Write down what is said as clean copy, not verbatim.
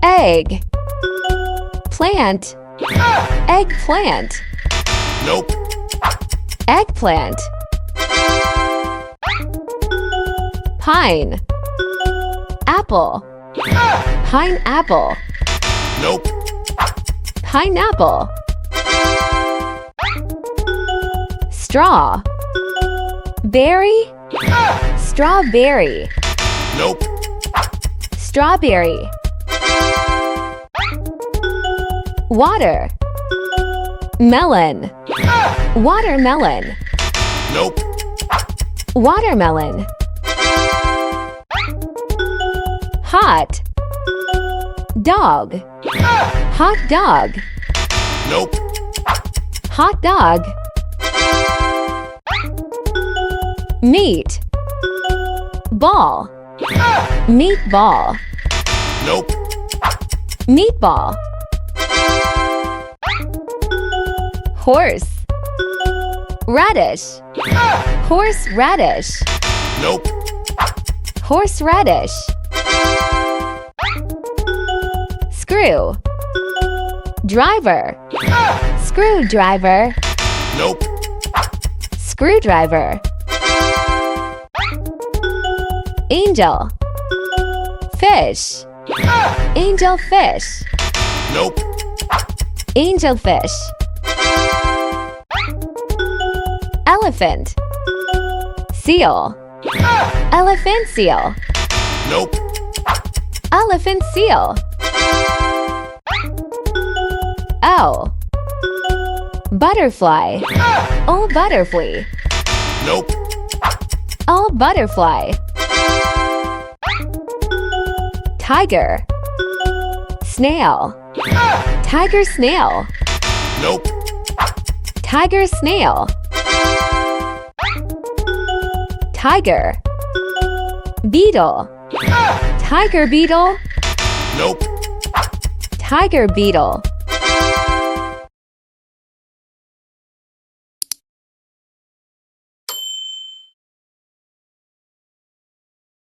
Egg. Plant. Eggplant. Nope. Eggplant. Pine. Apple. Pineapple. Nope. Pineapple. Straw. Berry. Strawberry. Nope. Strawberry. Water. Melon. Watermelon. Nope. Watermelon. Hot. Dog. Hot dog. Nope. Hot dog. Meat. Ball. Meatball. Nope. Meatball. Horse. Radish. Horseradish. Nope. Horseradish. Screw. Driver. Screwdriver. Nope. Screwdriver. Angel. Fish. Angelfish. Nope. Angelfish. Elephant. Seal. Elephant seal. Nope. Elephant seal. Owl. Butterfly. Oh, butterfly. Nope. Oh, butterfly. Tiger. Snail. Tiger snail. Nope. Tiger snail. Tiger. Beetle. Tiger beetle. Nope. Tiger beetle.